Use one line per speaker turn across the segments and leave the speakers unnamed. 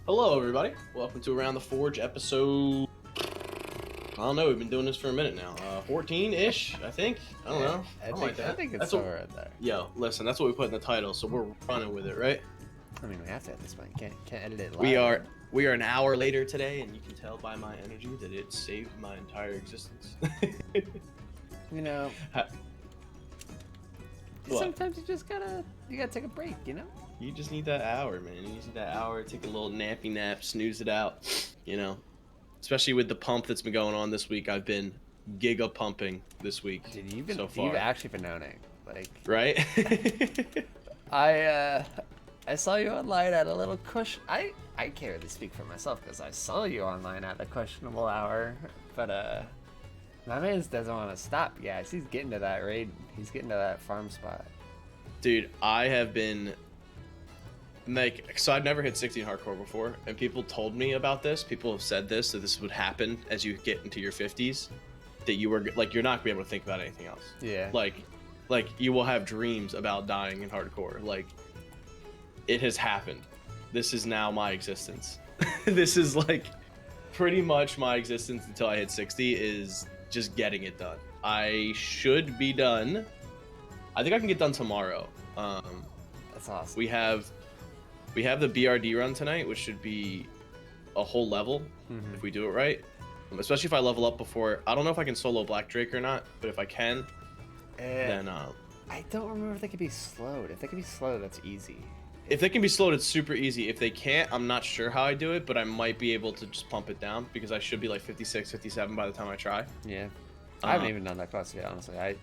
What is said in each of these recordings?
Hello, everybody. Welcome to Around the Forge episode. I don't know. We've been doing this for a minute now. 14-ish, I think. I don't know.
I think it's somewhere right there.
Yo, listen. That's what we put in the title, so we're running with it, right?
I mean, we have to at this point. Can't edit it live.
We are an hour later today, and you can tell by my energy that it saved my entire existence.
You know.
What?
Sometimes you gotta take a break, you know?
You just need that hour, man. You just need that hour, take a little nappy nap, snooze it out, you know? Especially with the pump that's been going on this week. I've been giga pumping this week.
Dude,
so far.
You've actually been owning. Like,
right?
I saw you online at a little I can't really speak for myself because I saw you online at a questionable hour, but my man doesn't want to stop, guys. He's getting to that raid. He's getting to that farm spot.
Dude, I have been so I've never hit 16 hardcore before, and people told me about this. People have said this, that this would happen as you get into your 50s, that you were like, you're not gonna be able to think about anything else.
Yeah.
Like you will have dreams about dying in hardcore. Like, it has happened. This is now my existence. This is like pretty much my existence until I hit 60 is just getting it done. I should be done. I think I can get done tomorrow.
That's awesome.
We have the BRD run tonight, which should be a whole level if we do it right. Especially if I level up before. I don't know if I can solo Black Drake or not, but if I can, then
I don't remember if they could be slowed. If they can be slowed, that's easy.
If they can be slowed, it's super easy. If they can't, I'm not sure how I do it, but I might be able to just pump it down because I should be like 56, 57 by the time I try.
Yeah. I haven't even done that class yet, honestly. I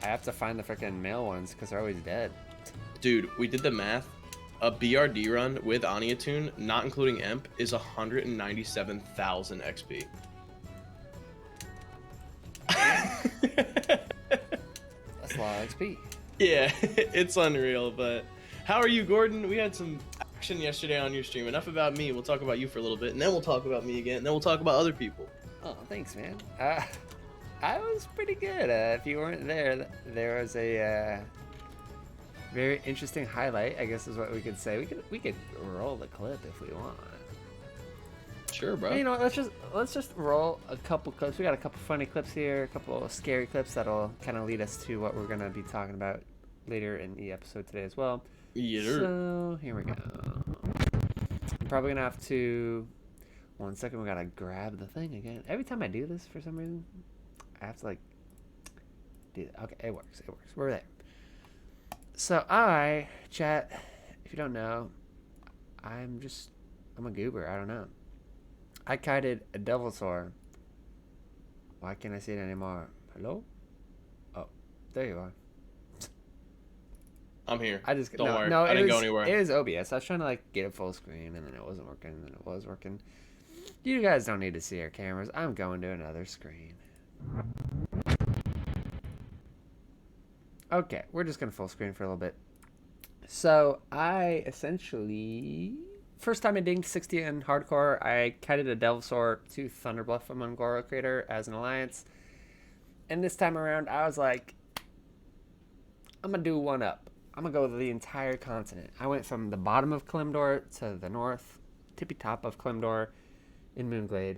have to find the freaking male ones because they're always dead.
Dude, we did the math. A BRD run with Aniatune, not including Emp, is 197,000 XP.
That's a lot of XP.
Yeah, it's unreal, but how are you, Gordon? We had some action yesterday on your stream. Enough about me. We'll talk about you for a little bit, and then we'll talk about me again, and then we'll talk about other people.
Oh, thanks, man. I was pretty good. If you weren't there, there was a very interesting highlight, I guess is what we could say. We could roll the clip if we want.
Sure, bro.
You know what, let's just roll a couple clips. We got a couple funny clips here, a couple of scary clips that'll kind of lead us to what we're gonna be talking about later in the episode today as well.
Yeah.
So here we go. I'm probably gonna have to. 1 second, we gotta grab the thing again. Every time I do this, for some reason, I have to like do that. Okay, it works. We're there. So chat, if you don't know, I'm a goober. I don't know. I kited a Devilsaur. Why can't I see it anymore? Hello? Oh, there you are.
I'm here.
Don't
worry. I didn't go anywhere.
It was OBS. I was trying to like get it full screen, and then it wasn't working, and then it was working. You guys don't need to see our cameras. I'm going to another screen. Okay, we're just going to full screen for a little bit. So, I essentially... First time I dinged 60 in hardcore, I kited a Devilsaur to Thunderbluff from Ungoro Crater as an alliance. And this time around, I was like, I'm going to do one up. I'm going to go to the entire continent. I went from the bottom of Kalimdor to the north, tippy top of Kalimdor in Moonglade.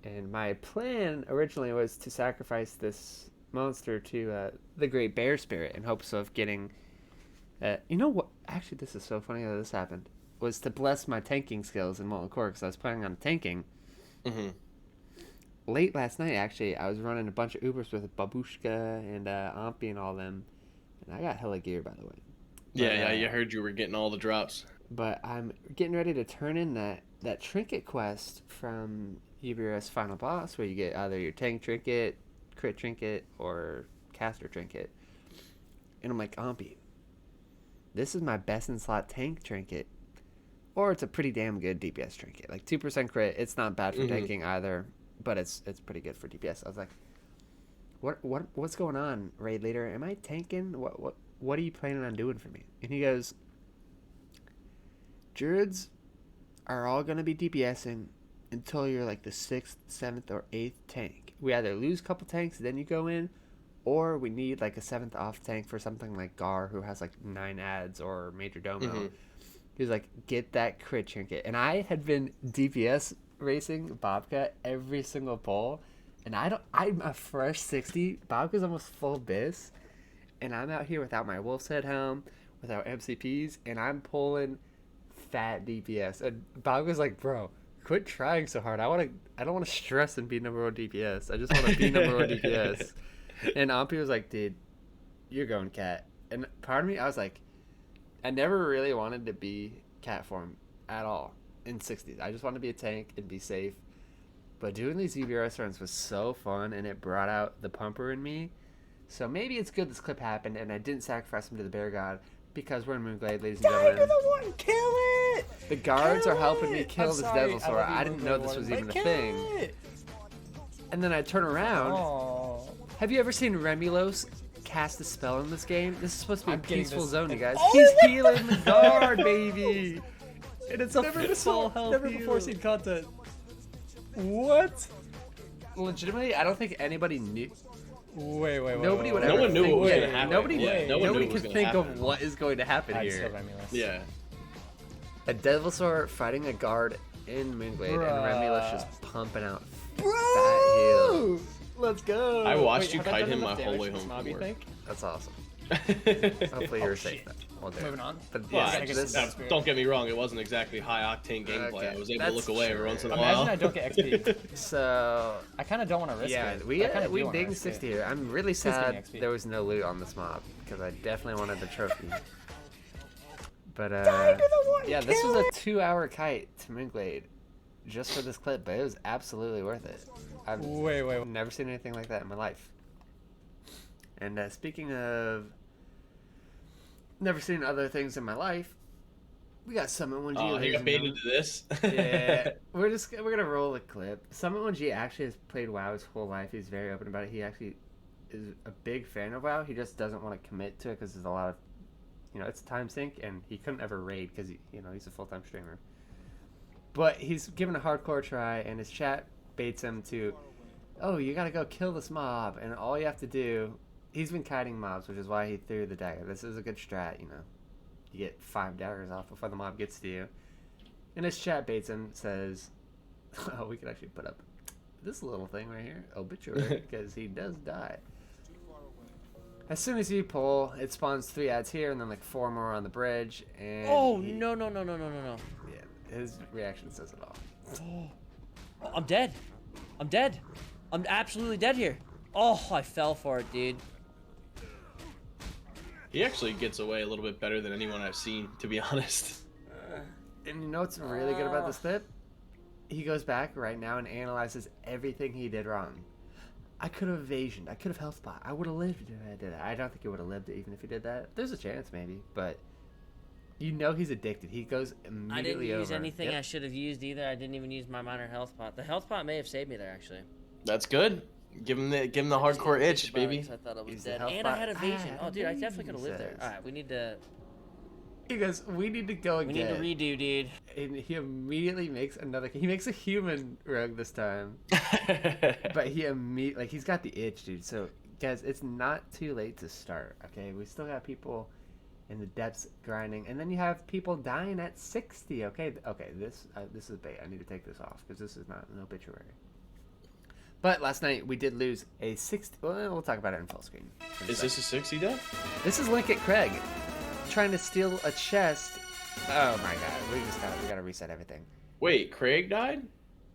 And my plan originally was to sacrifice this monster to the Great Bear Spirit in hopes of getting... you know what? Actually, this is so funny that this happened. Was to bless my tanking skills in Molten Core because I was planning on tanking.
Mm-hmm.
Late last night, actually, I was running a bunch of Ubers with Babushka and Ampi and all them. And I got hella gear, by the way.
Yeah, I heard you were getting all the drops.
But I'm getting ready to turn in that trinket quest from Ubera's final boss, where you get either your tank trinket, crit trinket, or caster trinket. And I'm like, Ampi, this is my best in slot tank trinket. Or it's a pretty damn good DPS trinket. Like 2% crit, it's not bad for tanking either, but it's pretty good for DPS. I was like, what's going on, raid leader? Am I tanking? What are you planning on doing for me? And he goes, Druids are all gonna be DPSing until you're like the 6th, 7th, or 8th tank. We either lose a couple tanks, then you go in, or we need like a 7th off tank for something like Gar, who has like 9 ads, or Major Domo. He was like, get that crit trinket. And I had been DPS racing Bobcat every single pull. And I'm a fresh 60. Bobca's almost full bis. And I'm out here without my Wolf's Head helm, without MCPs, and I'm pulling fat DPS. And Bobca's like, bro, quit trying so hard. I don't want to stress and be number one DPS. I just want to be number one DPS. And Ampi was like, dude, you're going cat. And part of me, I was like, I never really wanted to be cat form at all in 60s. I just wanted to be a tank and be safe. But doing these EBRS runs was so fun, and it brought out the pumper in me. So maybe it's good this clip happened, and I didn't sacrifice him to the Bear God, because we're in Moonglade, ladies and gentlemen.
Die to the one! Kill it!
The guards
Kill
are helping
it!
me kill
I'm
this
sorry,
Devilsaur. I didn't know this was even a thing.
It.
And then I turn around.
Oh.
Have you ever seen Remulos cast a spell in this game? This is supposed to be
I'm
a
getting
peaceful
this-
zone, you guys.
Oh
He's
my
healing the guard, baby! And it's a
Never
full
before,
health
never
heal.
before seen content. What?
Legitimately, I don't think anybody knew.
Wait.
Nobody would
No
ever
one knew
think,
what was
yeah,
gonna happen.
Nobody,
Yeah, no one knew
nobody
what was
could
gonna
think of
happen.
what is going to happen
I just
here.
got Remulus.
Yeah.
A Devilsaur fighting a guard in Moonglade, and
Bruh.
Remulus just pumping out fat
Bro!
heals.
Let's go.
I watched you
have I
kite
done
him
enough
my whole
damage
way
to this
home
mob,
from
you
work.
think?
That's awesome. Hopefully you're safe.
shit.
Then. We'll do it.
Moving on.
But
Well,
yeah,
I
I
get
just,
some
this,
spirit.
don't get me wrong, it wasn't exactly high octane gameplay.
Okay,
I was able to
that's
look away every
true.
once in a
Imagine
while.
I don't get XP.
so
I kind of don't want to risk
yeah,
it.
we
I kinda do wanna
dinged
risk
60
it.
here. I'm really
Please give me
sad
XP.
there was no loot on this mob because I definitely wanted the trophy. But
Die to the one,
yeah, this
kill
was a
it!
2-hour kite to Moonglade just for this clip, but it was absolutely worth it. I've
Wait.
never seen anything like that in my life. And speaking of never seen other things in my life, we got Summit 1G.
Oh, he
ladies
got
and
baited
gentlemen.
to this.
Yeah, we're gonna roll a clip. Summit 1G actually has played WoW his whole life. He's very open about it. He actually is a big fan of WoW. He just doesn't want to commit to it because there's a lot of, it's a time sink, and he couldn't ever raid because he's a full-time streamer. But he's given a hardcore try, and his chat baits him to, oh, you gotta go kill this mob, and all you have to do. He's been kiting mobs, which is why he threw the dagger. This is a good strat, You get 5 daggers off before the mob gets to you. And his chat baits him, says, oh, we could actually put up this little thing right here, obituary, because he does die. As soon as you pull, it spawns 3 ads here, and then like 4 more on the bridge, and
Oh,
he-
no.
Yeah, his reaction says it all.
Oh, I'm dead. I'm absolutely dead here. Oh, I fell for it, dude.
He actually gets away a little bit better than anyone I've seen, to be honest.
And you know what's really good about this clip? He goes back right now and analyzes everything he did wrong. I could have evasioned. I could have health bot. I would have lived if I did that. I don't think he would have lived even if he did that. There's a chance maybe, but he's addicted. He goes immediately
I didn't use
over.
anything I
Yep.
should have used either. I didn't even use my minor health pot. The health pot may have saved me there, actually.
That's good. Give him the hardcore itch, baby.
I thought I was
Use the
dead.
health
And I
pot.
had evasion.
I had
Oh, dude, I definitely could
evasion,
have lived there.
says.
All right, we need to
He goes, we need to go
we need
again.
to redo, dude.
And he immediately makes he makes a human rogue this time. But he immediately, he's got the itch, dude. So, guys, it's not too late to start, okay? We still got people in the depths grinding. And then you have people dying at 60, okay? Okay, this is bait. I need to take this off because this is not an obituary. But last night, we did lose a 60... Well, we'll talk about it in full screen.
Is this a 60 death?
This is Link at Craig trying to steal a chest. Oh, my God. We gotta reset everything.
Wait, Craig died?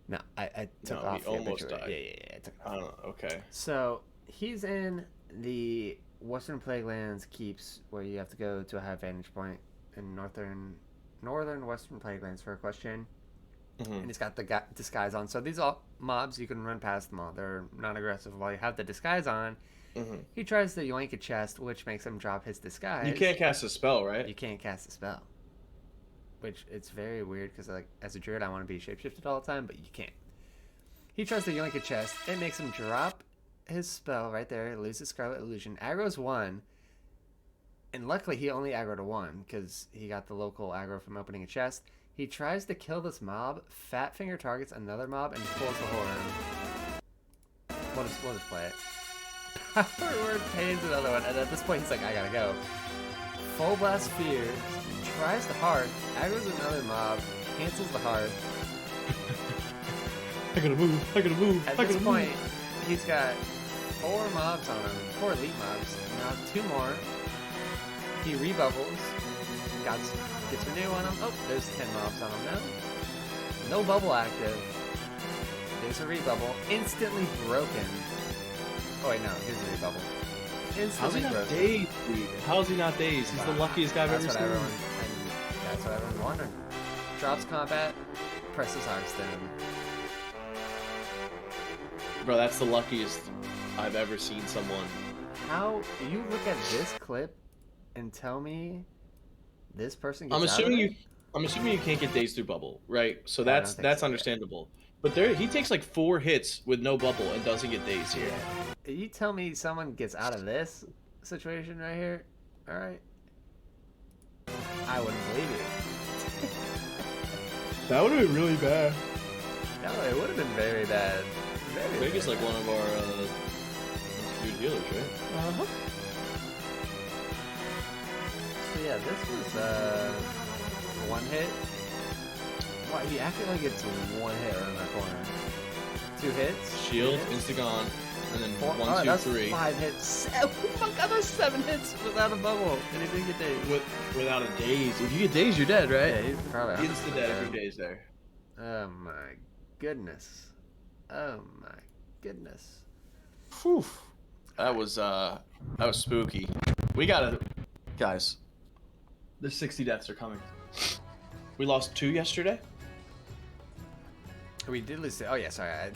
No, I took
No,
off
he
the
almost
obituary.
died.
Yeah, I took it
I
off.
don't know. Okay.
So he's in the Western Plaguelands keeps, where you have to go to a high vantage point in northern Western Plaguelands for a question, and he's got the disguise on. So these all mobs, you can run past them all. They're non-aggressive while you have the disguise on. He tries to yoink a chest, which makes him drop his disguise.
You can't cast a spell, right?
You can't cast a spell, which it's very weird because like as a druid I want to be shapeshifted all the time, but you can't. He tries to yoink a chest. It makes him drop his spell right there, loses Scarlet Illusion, aggro's 1, and luckily he only aggroed a 1 because he got the local aggro from opening a chest. He tries to kill this mob, Fat Finger targets another mob, and pulls the horn. We'll just play it. Power Word pains another one, and at this point he's like, I gotta go. Full Blast Fear, tries the hard, aggro's another mob, cancels the hard.
I gotta move. I gotta move.
At this point, he's got 4 mobs on him, 4 elite mobs. Now 2 more. He rebubbles. Gets a new on him. Oh, there's 10 mobs on him now. No bubble active. There's a rebubble. Instantly broken. Oh wait, no, here's a rebubble.
How's he
Instantly
not
broken.
dazed, dude? How's he not dazed? He's the luckiest guy I've ever
That's
seen.
what everyone's wondering. Drops combat, presses Hearthstone.
Bro, that's the luckiest I've ever seen someone.
How you look at this clip and tell me this person gets
I'm
out of
assuming
it?
I'm assuming you can't get dazed through bubble, right? So
I don't
that's
think so, yeah.
understandable. But he takes like 4 hits with no bubble and doesn't get dazed here.
Yeah. You tell me someone gets out of this situation right here, all right? I wouldn't believe you.
That would have been really bad.
No, it would have been very bad. Very
Big is
bad.
like one of our most good healers, right?
Uh-huh. So yeah, this was one hit. Why he acted like it's 1 hit around that corner. 2 hits.
Shield,
3 hits?
Instagon, and then
4,
1,
oh,
2,
that's
3.
5 hits. Oh my god, that's 7 hits without a bubble. And he didn't get dazed.
Without a daze. If you get dazed, you're dead, right?
Yeah, he's probably
Insta
100%
dead if
dead.
you're dazed there.
Oh my goodness. Oh my goodness.
Whew. That was spooky. We gotta, guys. The 60 deaths are coming. We lost 2 yesterday.
We did lose. Oh yeah, sorry. I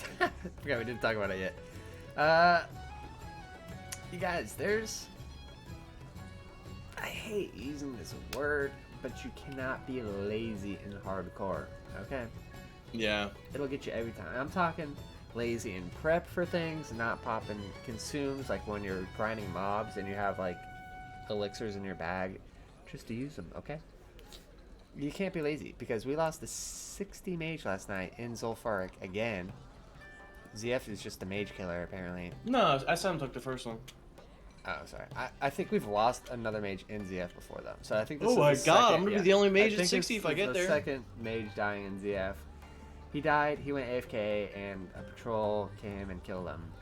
forgot we didn't talk about it yet. You guys, I hate using this word, but you cannot be lazy in hardcore. Okay,
Yeah.
it'll get you every time. I'm talking lazy in prep for things, not popping consumes like when you're grinding mobs and you have like elixirs in your bag, just to use them. Okay. You can't be lazy because we lost the 60 mage last night in Zulfaric again. ZF is just a mage killer apparently.
No, SM took the first one.
Oh, sorry. I think we've lost another mage in ZF before though. So I think this
Oh
is
my
the
god,
second-
I'm gonna
yeah.
be the only mage
I
at
think
60
this
if I
is
get
the
there.
second mage dying in ZF. He died, he went AFK, and a patrol came and killed him.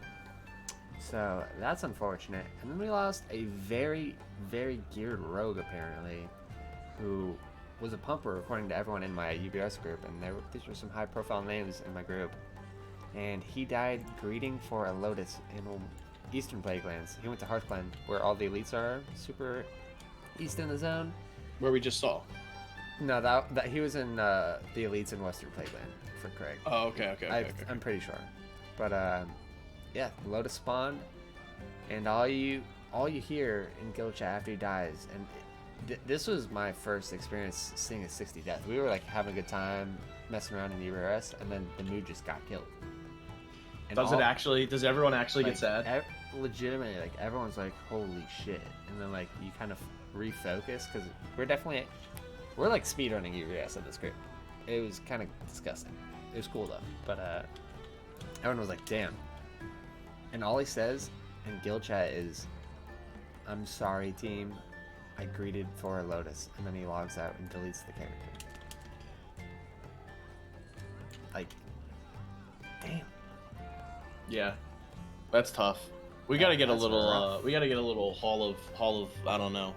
So that's unfortunate. And then we lost a very, very geared rogue apparently, who was a pumper according to everyone in my UBS group, and these were some high profile names in my group. And he died greeting for a Lotus in Eastern Plaguelands. He went to Hearthglen, where all the elites are, super east in the zone.
Where we just saw.
No, that he was in the elites in Western Plagueland for Craig.
Oh, okay.
I'm pretty sure. But yeah, Lotus spawned, and all you hear in guild chat after he dies, and this was my first experience seeing a 60 death. We were like having a good time messing around in URS, and then the mood just got killed. And
Does everyone actually
like,
get sad?
Legitimately, like everyone's like, "Holy shit!" And then like you kind of refocus because we're like speedrunning URS at this group. It was kind of disgusting. It was cool though, but everyone was like, "Damn!" And all he says in guild chat is, "I'm sorry, team. I greeted for a Lotus," and then he logs out and deletes the character. Like, damn.
Yeah. That's tough. We gotta get
That's
a little
rough.
we gotta get a little hall of I don't know,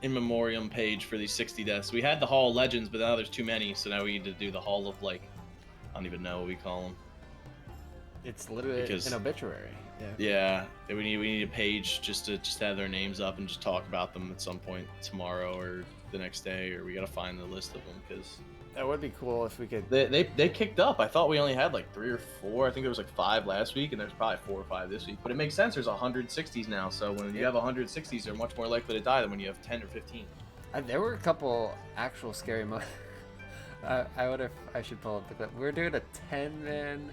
in memoriam page for these 60 deaths. We had the Hall of Legends, but now there's too many, so now we need to do the Hall of like, I don't even know what we call them.
It's literally
Because-
an obituary.
Yeah, we need a page just to have their names up and just talk about them at some point tomorrow or the next day, or we gotta find the list of them because
That would be cool if we could.
they kicked up. I thought we only had like 3 or 4. I think there was like 5 last week, and there's probably 4 or 5 this week. But it makes sense. There's 160s now, so when you have 160s, they're much more likely to die than when you have 10 or 15.
There were a couple actual scary moments. I should pull up the clip. We were doing a 10-man.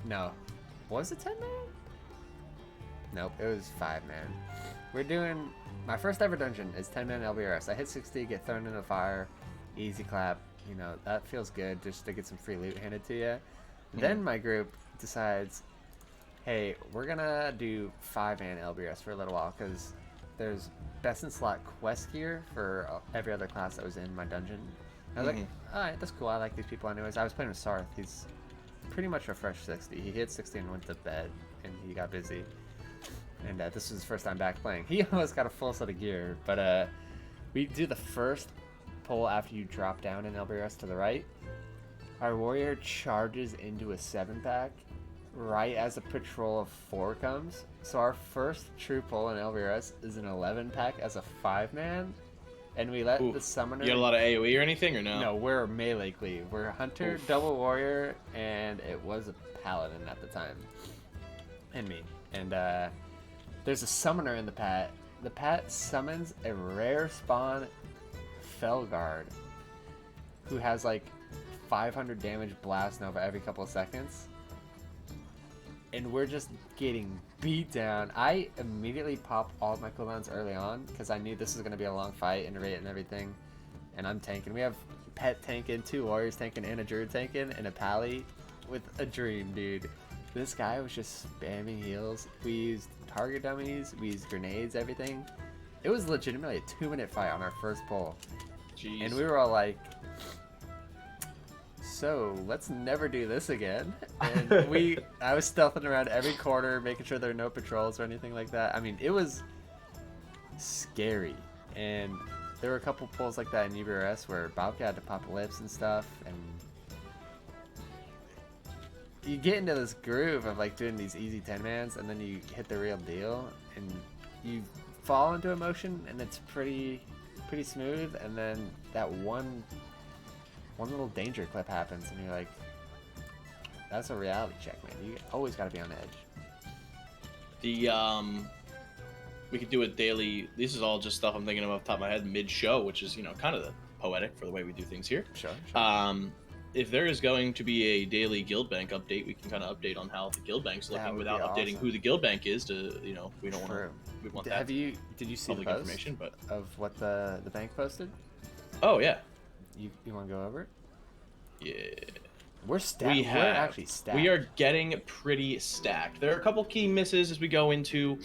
No, was it 10-man? Nope, it was 5-man. We're doing my first ever dungeon is 10-man LBRS. I hit 60, get thrown into the fire, easy clap. You know that feels good just to get some free loot handed to you. Then my group decides, hey, we're gonna do 5-man LBRS for a little while because there's best in slot quest gear for every other class that was in my dungeon. And I was like, all right, that's cool. I like these people anyways. I was playing with Sarth. He's pretty much a fresh 60. He hit 60 and went to bed, and he got busy. And this was his first time back playing. He almost got a full set of gear, but we do the first pull after you drop down in LBRS to the right. Our warrior charges into a 7-pack right as a patrol of 4 comes. So our first true pull in LBRS is an 11-pack as a 5-man, and we let
Ooh.
the summoner.
You got a lot of AoE or anything, or no?
No, we're melee cleave. We're a hunter,
Oof.
double warrior, and it was a paladin at the time, and me. And there's a summoner in the pat. The pat summons a rare spawn Felguard, who has like 500 damage blast nova every couple of seconds. And we're just getting beat down. I immediately pop all of my cooldowns early on because I knew this was going to be a long fight and rate and everything. And I'm tanking. We have pet tanking, 2 warriors tanking, and a druid tanking, and a pally with a dream, dude. This guy was just spamming heals. We used target dummies, we used grenades, everything. It was legitimately a 2-minute fight on our first pull.
Jeez.
And we were all like, so let's never do this again. And I was stealthing around every corner, making sure there were no patrols or anything like that. I mean, it was scary. And there were a couple pulls like that in UBRS where Bobcat had to pop lips and stuff, and you get into this groove of like doing these easy 10-mans, and then you hit the real deal, and you fall into emotion, and it's pretty smooth, and then that one little danger clip happens, and you're like, that's a reality check, man. You always got to be on edge.
We could do a daily. This is all just stuff I'm thinking of off the top of my head mid-show, which is kind of the poetic for the way we do things here.
Sure.
If there is going to be a daily guild bank update, we can kind of update on how the guild bank's
That
looking
would
without
be
updating
awesome.
who the guild bank is. To we don't want
True.
we want that
Did you see the
public
post
information, but
of what the bank posted?
oh yeah,
You want to go over it?
yeah.
We're stacked. We're actually stacked.
We are getting pretty stacked. There are a couple key misses as we go into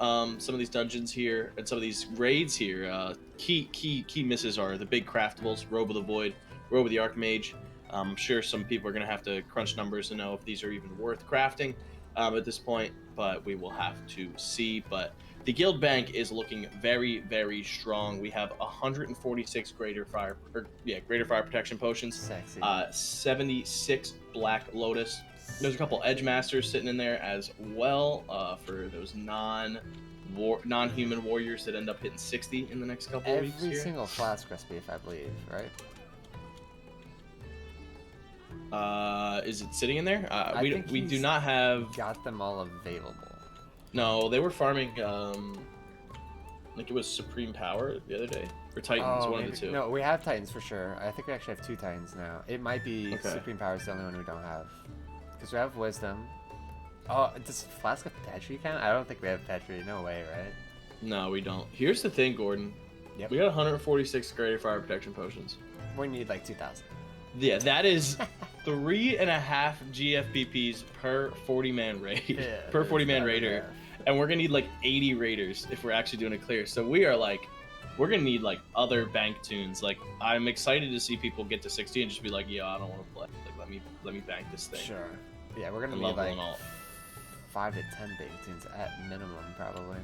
some of these dungeons here and some of these raids here. Key misses are the big craftables, Robe of the Void, Robe of the Archmage. I'm sure some people are going to have to crunch numbers to know if these are even worth crafting at this point, but we will have to see. But the guild bank is looking very, very strong. We have 146 greater fire protection potions.
Sexy.
76 Black Lotus. There's a couple Edge Masters sitting in there as well for those non-human warriors that end up hitting 60 in the next couple of weeks
Every
here.
single flask recipe, if I believe, right?
Is it sitting in there?
I think
We do
he's
not have.
Got them all available.
No, they were farming. Like it was Supreme Power the other day, or Titans, one of the two.
No, we have Titans for sure. I think we actually have 2 Titans now. It might be
Okay.
Supreme Power is the only one we don't have. Because we have Wisdom. Oh, does Flask of Petri count? I don't think we have Petri. No way, right?
No, we don't. Here's the thing, Gordon.
Yep.
We got 146 greater fire protection potions.
We need like 2,000.
Yeah, that is 3.5 GFPPs per 40-man raid,
Yeah,
per 40-man
that's
raider,
enough.
and we're gonna need like 80 raiders if we're actually doing a clear. So we are like, we're gonna need like other bank tunes. Like I'm excited to see people get to 60 and just be like, yo, I don't want to play. Like let me bank this thing.
Sure. Yeah, we're gonna
And
need
level
like
and all.
5 to 10 big tunes at minimum, probably.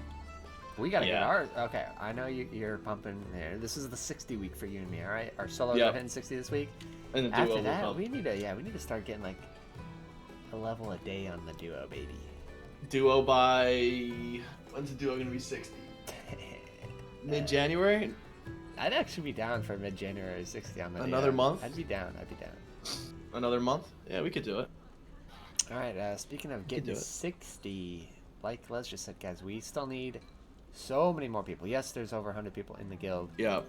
We gotta get
Yeah.
ours. Okay, I know you're pumping there. This is the 60 week for you and me, all right? Our solos
Yep.
are hitting 60 this week.
And the duo
After
will
that,
come.
we need to start getting like a level a day on the duo, baby.
Duo by when's the duo gonna be 60? Mid-January?
I'd actually be down for mid-January 60 on the
Another
duo.
month?
I'd be down.
Another month? Yeah, we could do it.
All right. Speaking of
do
getting
it.
60, like Les just said, guys, we still need so many more people. Yes, there's over 100 people in the guild,
Yeah.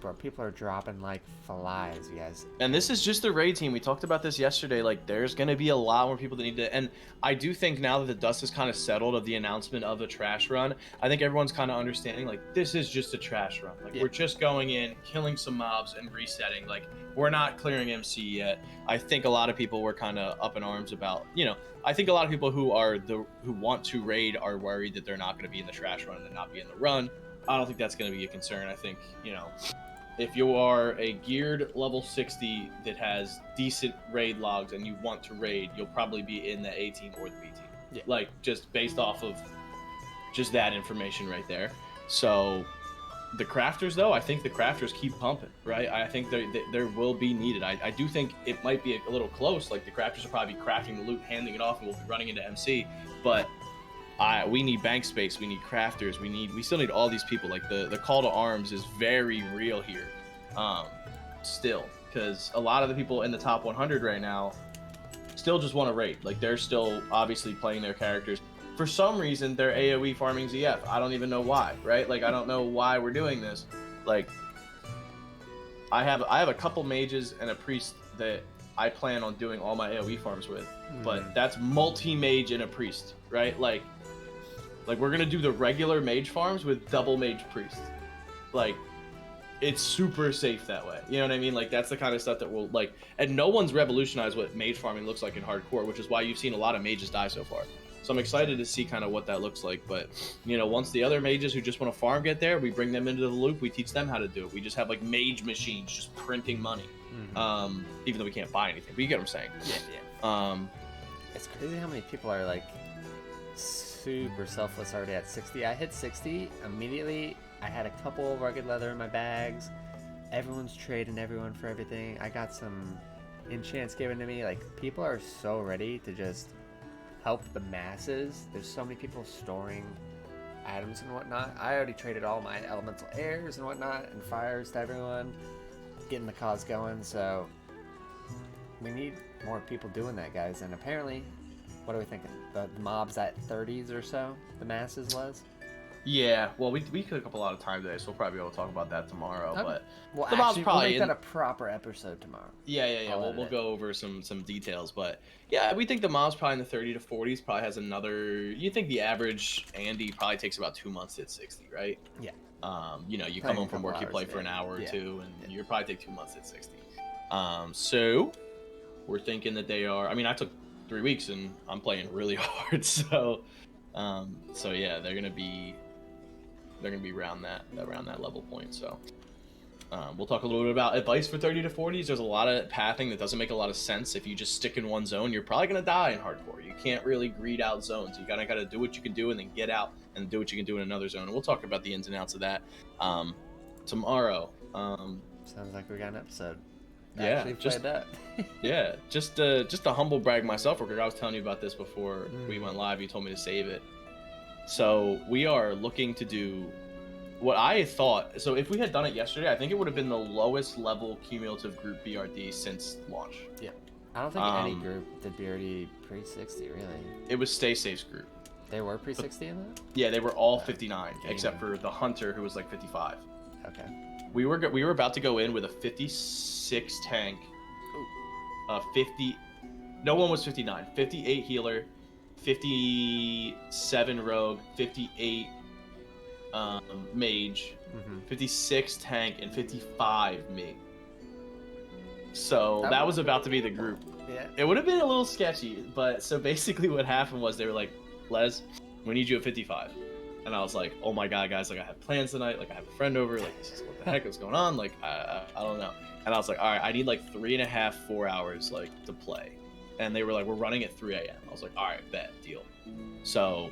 bro. People are dropping like flies, you guys.
And this is just the raid team. We talked about this yesterday. Like, there's going to be a lot more people that need to. And I do think now that the dust is kind of settled of the announcement of the trash run, I think everyone's kind of understanding, like, this is just a trash run. Like, we're just going in, killing some mobs, and resetting. Like, we're not clearing MC yet. I think a lot of people were kind of up in arms about, you know, I think a lot of people who want to raid are worried that they're not going to be in the trash run and not be in the run. I don't think that's going to be a concern. I think, you know, if you are a geared level 60 that has decent raid logs and you want to raid, you'll probably be in the A team or the B team.
Yeah.
Like, just based off of just that information right there. So the crafters, though, I think the crafters keep pumping, right? I think there will be needed. I do think it might be a little close. Like, the crafters will probably be crafting the loot, handing it off, and we'll be running into MC. But we need bank space, we need crafters, we still need all these people. Like, the call to arms is very real here, still, because a lot of the people in the top 100 right now still just want to raid. Like, they're still obviously playing their characters. For some reason, they're AoE farming ZF. I don't even know why, right? Like, I don't know why we're doing this. Like, I have a couple mages and a priest that I plan on doing all my AoE farms with, but that's multi-mage and a priest, right? Like we're gonna do the regular mage farms with double mage priest. Like, it's super safe that way. You know what I mean? Like, that's the kind of stuff that will, like, and no one's revolutionized what mage farming looks like in hardcore, which is why you've seen a lot of mages die so far. So I'm excited to see kind of what that looks like. But, you know, once the other mages who just want to farm get there, we bring them into the loop. We teach them how to do it. We just have, like, mage machines just printing money. Even though we can't buy anything. But you get what I'm saying.
Yeah. It's crazy how many people are, like, super selfless already at 60. I hit 60 immediately. I had a couple rugged leather in my bags. Everyone's trading everyone for everything. I got some enchants given to me. Like, people are so ready to just help the masses. There's so many people storing items and whatnot. I already traded all my elemental airs and whatnot and fires to everyone, getting the cause going. So we need more people doing that, guys. And apparently, what are we thinking? The mobs at 30s or so? The masses was?
Yeah, well, we took up a lot of time today, so we'll probably be able to talk about that tomorrow.
Okay.
But
Well,
the mob's
actually,
probably
we'll make that a proper episode tomorrow.
Yeah.
I'll
We'll
edit
go over some details, but yeah, we think the mob's probably in the 30 to 40s. Probably has another. You think the average Andy probably takes about 2 months to hit 60, right?
Yeah.
You know, you
Probably
come home
a
from
couple
work, you
hours
play
a
for an
day.
hour or
Yeah.
two, and you probably take 2 months to hit 60. So we're thinking that they are. I mean, I took 3 weeks, and I'm playing really hard. So yeah, they're gonna be around that level point. So we'll talk a little bit about advice for 30 to 40s. There's a lot of pathing that doesn't make a lot of sense. If you just stick in one zone, you're probably gonna die in hardcore. You can't really greed out zones. You gotta do what you can do and then get out and do what you can do in another zone. And we'll talk about the ins and outs of that tomorrow.
Sounds like we got an episode.
Yeah,
Actually
just-
played that.
Yeah, just to humble brag myself, because I was telling you about this before we went live. You told me to save it. So we are looking to do what I thought. So if we had done it yesterday, I think it would have been the lowest level cumulative group BRD since launch.
I don't think any group did BRD pre-60, really.
It was Stay Safe's group.
They were pre-60 in that?
Yeah, they were all 59,
Gaming.
except for the Hunter, who was like 55.
Okay.
We were about to go in with a 56 tank, 50. No one was 59. 58 healer, 57 rogue, 58 mage, 56 tank, and 55 me. So that was about to be the group.
Yeah.
It would have been a little sketchy, but so basically what happened was they were like, Les, we need you at 55. And I was like, oh my god, guys, like, I have plans tonight, like, I have a friend over, like, this is what the heck is going on, like, I don't know. And I was like, all right, I need like 3.5, 4 hours, like, to play. And they were like, we're running at 3 a.m. I was like, all right, bet, deal. So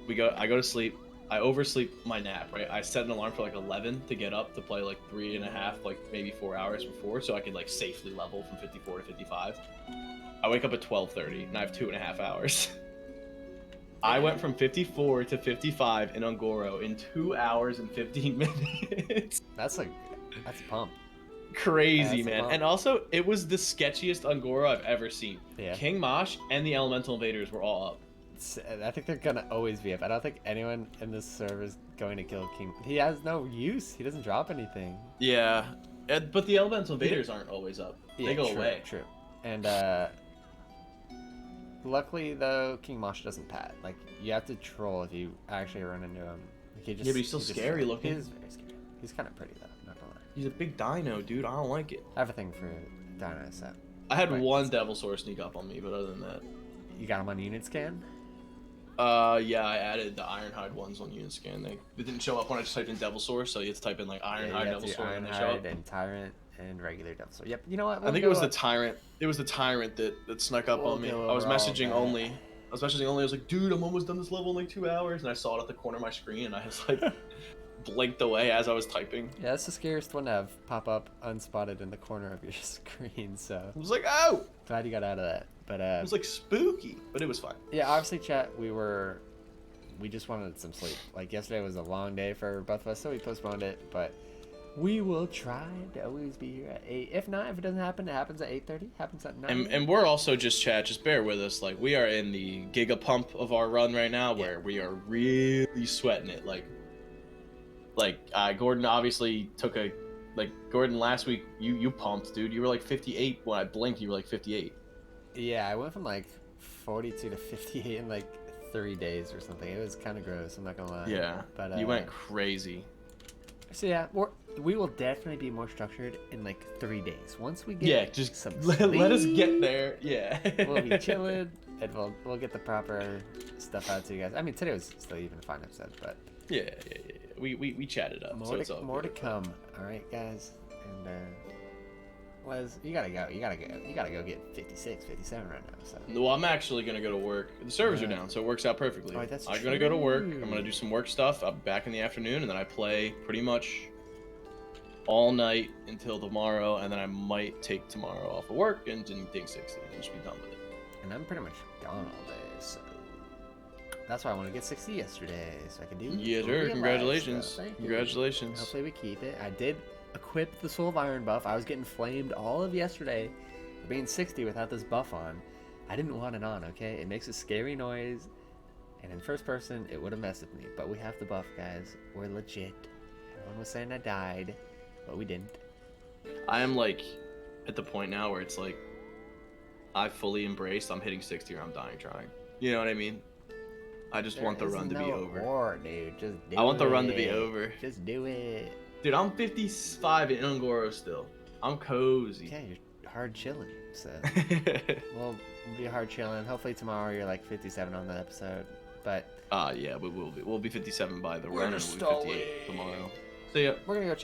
I go to sleep. I oversleep my nap, right? I set an alarm for like 11 to get up to play like 3.5, like maybe 4 hours before, so I could like safely level from 54 to 55. I wake up at 12:30 and I have 2.5 hours. I went from 54 to 55 in Ungoro in 2 hours and 15 minutes.
That's a pump.
Crazy,
That's a
man.
bump.
And also, it was the sketchiest Ungoro I've ever seen.
Yeah.
King Mosh and the Elemental Invaders were all up.
I think they're gonna always be up. I don't think anyone in this server is going to kill King. He has no use. He doesn't drop anything.
Yeah, but the elemental invaders aren't always up. They go
true,
away.
True. And luckily though, King Mosh doesn't pat. Like you have to troll if you actually run into him. Like, he just,
Yeah, but he's still
he just-
scary looking.
He is very scary. He's kind of pretty though. I'm not gonna lie.
He's a big dino, dude. I don't like it.
I have a thing for Dino, so
I had
Right.
one devil sword sneak up on me, but other than that,
you got him on unit scan.
yeah, I added the Ironhide ones on unit scan. They didn't show up when I just typed in devil sword, so you have to type in like Ironhide
you have
devil
to do
sword and they show up.
Ironhide and Tyrant and regular Devil Sword. Yep. You know what?
I think it was the tyrant. It was the tyrant that snuck up
We'll
on me.
go
I was
over all
messaging
that.
only. I was like, dude, I'm almost done this level in like 2 hours, and I saw it at the corner of my screen, and I just like blinked away as I was typing.
Yeah, that's the scariest one to have pop up unspotted in the corner of your screen. So
I was like, oh,
glad you got out of that. But
it was like spooky, but it was fine.
yeah, obviously, chat. We just wanted some sleep. Like yesterday was a long day for both of us, so we postponed it. But we will try to always be here at 8. If not, if it doesn't happen, it happens at 8:30. Happens at 9.
And we're also just bear with us. Like we are in the giga pump of our run right now, where we are really sweating it. Gordon obviously took Gordon last week. You pumped, dude. You were like 58 when I blinked. You were like 58.
Yeah, I went from like 42 to 58 in like 3 days or something. It was kind of gross. I'm not gonna lie.
Yeah,
but
you went crazy.
So yeah, we will definitely be more structured in like 3 days. Once we get
Just
some
let us
sleep,
get there. Yeah,
we'll be chilling and we'll get the proper stuff out to you guys. I mean, today was still even a fine episode, but
yeah. We chatted up.
more to come. All right, guys. And Les, you gotta go get 56, 57 right now. So
Well, I'm actually gonna go to work. The servers are down, so it works out perfectly.
Oh, that's
I'm gonna go to work.
true.
I'm gonna do some work stuff. I'm back in the afternoon, and then I play pretty much all night until tomorrow, and then I might take tomorrow off of work and ding 60 and just be done with it.
and I'm pretty much gone all day. So that's why I want to get 60 yesterday, so I can do.
Yeah,
real
sure.
life
Congratulations.
stuff. Thank you.
Congratulations.
Hopefully we keep it. I did equip the Soul of Iron buff. I was getting flamed all of yesterday for being 60 without this buff on. I didn't want it on, okay? It makes a scary noise, and in first person, it would have messed with me. But we have the buff, guys. We're legit. Everyone was saying I died, but we didn't.
I am like at the point now where it's like I fully embraced. I'm hitting 60 or I'm dying trying. You know what I mean? I just want the
There
run
is
to be
no
over.
war, dude. Just do
I want the run to
it.
be over.
Just do it.
Dude, I'm 55 in Ungoro still. I'm cozy.
Yeah, you're hard chilling, so we'll be hard chilling. Hopefully tomorrow you're like 57 on the episode, but
Yeah, we will be. We'll be 57 by the
We're
run and we'll be 58 tomorrow. See ya.
we're gonna go chat.